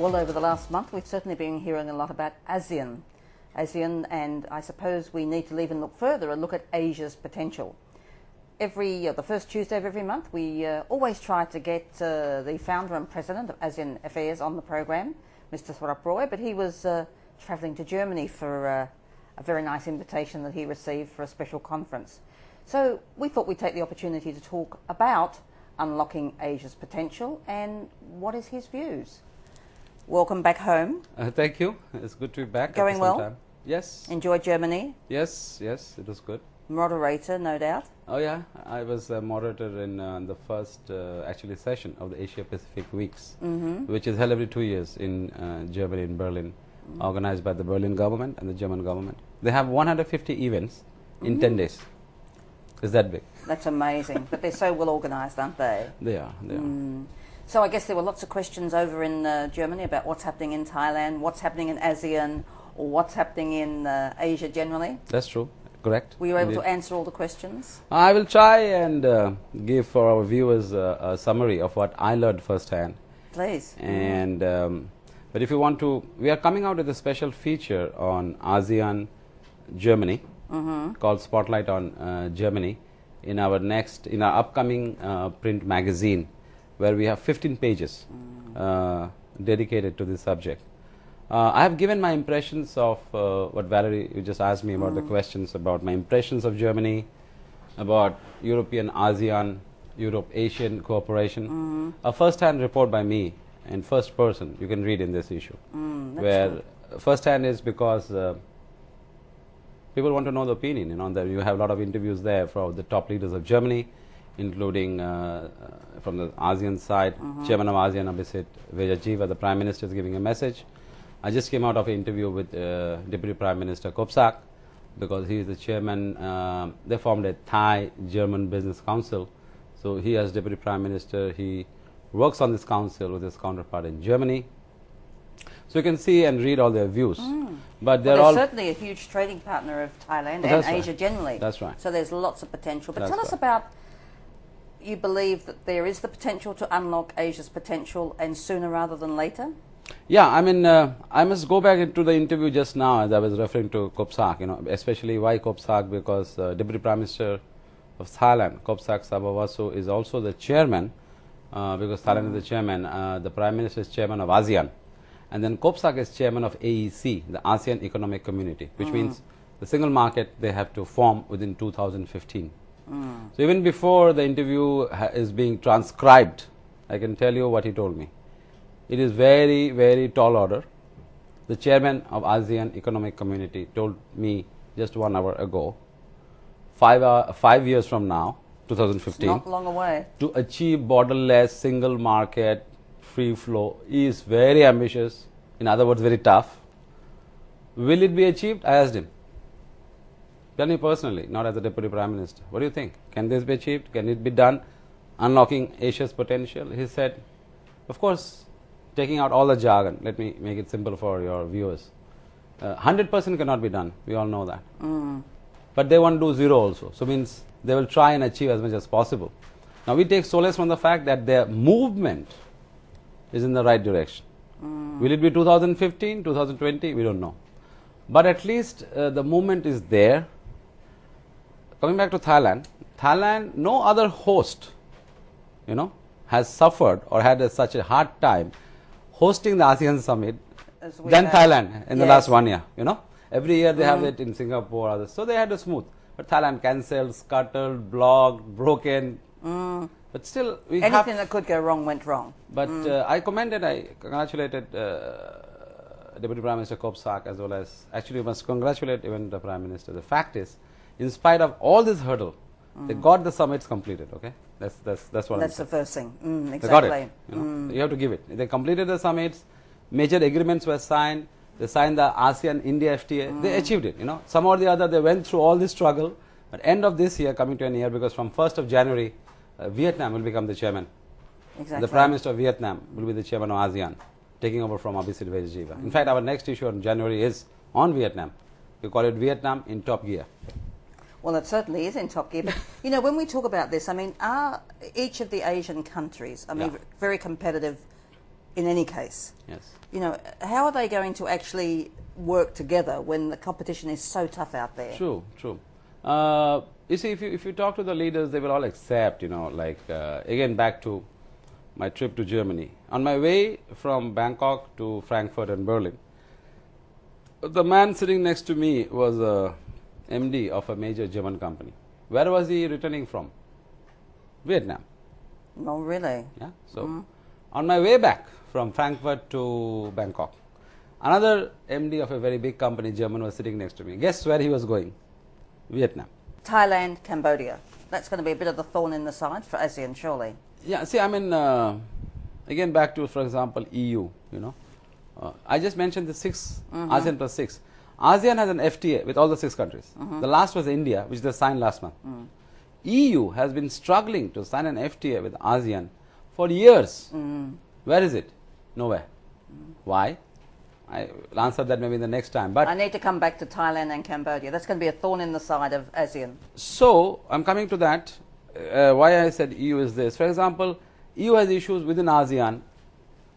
Well, over the last month, we've certainly been hearing a lot about ASEAN. ASEAN, and I suppose we need to even look further and look at Asia's potential. The first Tuesday of every month, we always try to get the founder and president of AseanAffairs on the program, Mr. Swarap Roy, but he was travelling to Germany for a very nice invitation that he received for a special conference. So we thought we'd take the opportunity to talk about unlocking Asia's potential and what is his views. Welcome back home. Thank you. It's good to be back. Going well? Time. Yes. Enjoyed Germany? Yes, it was good. Moderator, no doubt. Oh yeah, I was a moderator in the first session of the Asia Pacific Weeks, which is held every 2 years in Germany, in Berlin, organized by the Berlin government and the German government. They have 150 events in 10 days. It's that big. That's amazing. But they're so well organized, aren't they? They are. So I guess there were lots of questions over in Germany about what's happening in Thailand, what's happening in ASEAN, or what's happening in Asia generally. That's true. Correct. Were you able to answer all the questions? I will try and give for our viewers a summary of what I learned firsthand. Please. And but if you want to, we are coming out with a special feature on ASEAN Germany called Spotlight on Germany in our upcoming print magazine, where we have 15 pages dedicated to this subject. I have given my impressions of what Valerie, you just asked me about the questions about my impressions of Germany, about European ASEAN, Europe-Asian cooperation. A first-hand report by me in first person you can read in this issue. Where first-hand is because people want to know the opinion. That you have a lot of interviews there from the top leaders of Germany, including from the ASEAN side, Chairman of ASEAN, Abhisit Vejjajiva, the Prime Minister, is giving a message. I just came out of an interview with Deputy Prime Minister Kopsak, because he is the chairman. They formed a Thai-German Business Council. So he, as Deputy Prime Minister, he works on this council with his counterpart in Germany. So you can see and read all their views. But they're all certainly a huge trading partner of Thailand and Asia generally. That's right. So there's lots of potential. But tell us about, you believe that there is the potential to unlock Asia's potential, and sooner rather than later? Yeah, I mean, I must go back into the interview just now as I was referring to Kopsak, especially why Kopsak, because Deputy Prime Minister of Thailand, Kopsak Sabavasu, is also the chairman, because Thailand is the chairman, the Prime Minister is chairman of ASEAN, and then Kopsak is chairman of AEC, the ASEAN Economic Community, which means the single market they have to form within 2015. So even before the interview is being transcribed, I can tell you what he told me. It is very, very tall order. The chairman of ASEAN Economic Community told me just 1 hour ago, 5 years from now, 2015, it's not long away, to achieve borderless single market free flow is very ambitious, in other words very tough. Will it be achieved? I asked him. Tell me personally, not as a Deputy Prime Minister. What do you think? Can this be achieved? Can it be done? Unlocking Asia's potential? He said, of course, taking out all the jargon, let me make it simple for your viewers. 100% cannot be done, we all know that. But they want to do zero also, so means they will try and achieve as much as possible. Now we take solace from the fact that their movement is in the right direction. Will it be 2015, 2020? We don't know. But at least the movement is there. Coming back to Thailand, no other host, has suffered or had such a hard time hosting the ASEAN summit than Thailand in the last 1 year. Every year they have it in Singapore, others. So they had a smooth. But Thailand cancelled, scuttled, blocked, broken. But still, anything that could go wrong went wrong. But I congratulated Deputy Prime Minister Kopsak, as well as, actually, we must congratulate even the Prime Minister. The fact is, in spite of all this hurdle, they got the summits completed. Okay, that's what. That's the first thing. Exactly. They got it. You have to give it. They completed the summits. Major agreements were signed. They signed the ASEAN-India FTA. They achieved it. Some or the other, they went through all this struggle. But end of this year, coming to an year, because from 1st of January, Vietnam will become the chairman. Exactly. The Prime Minister of Vietnam will be the chairman of ASEAN, taking over from Abhisit Vejjajiva. In fact, our next issue in January is on Vietnam. We call it Vietnam in top gear. Well, it certainly is in top gear. But, when we talk about this, I mean, are each of the Asian countries, very competitive in any case. Yes. You know, how are they going to actually work together when the competition is so tough out there? True, true. You see, if you talk to the leaders, they will all accept, you know, like, again, back to my trip to Germany. On my way from Bangkok to Frankfurt and Berlin, the man sitting next to me was a MD of a major German company. Where was he returning from? Vietnam. No, really? Yeah. So, on my way back from Frankfurt to Bangkok, another MD of a very big company, German, was sitting next to me. Guess where he was going? Vietnam. Thailand, Cambodia. That's going to be a bit of the thorn in the side for ASEAN, surely. Yeah, see, I mean, again, back to, for example, EU, you know. I just mentioned the six, ASEAN plus 6. ASEAN has an FTA with all the 6 countries. The last was India, which they signed last month. EU has been struggling to sign an FTA with ASEAN for years. Where is it? Nowhere. Why? I'll answer that maybe in the next time. But I need to come back to Thailand and Cambodia. That's going to be a thorn in the side of ASEAN. So, I'm coming to that. Why I said EU is this. For example, EU has issues within ASEAN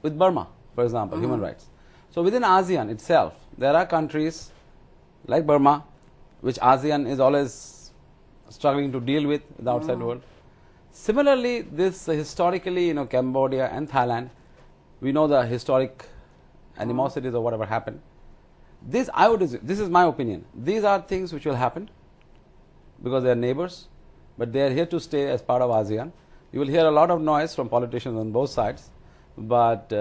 with Burma, for example, human rights. So, within ASEAN itself, there are countries like Burma, which ASEAN is always struggling to deal with the outside world. Similarly, this historically, you know, Cambodia and Thailand, we know the historic animosities or whatever happened. This is my opinion. These are things which will happen because they are neighbors, but they are here to stay as part of ASEAN. You will hear a lot of noise from politicians on both sides, but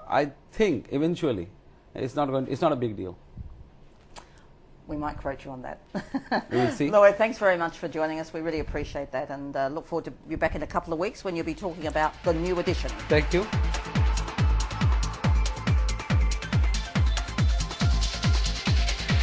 I think eventually it's not a big deal. We might quote you on that. We will see. Lloyd, thanks very much for joining us. We really appreciate that, and look forward to you back in a couple of weeks when you'll be talking about the new edition. Thank you.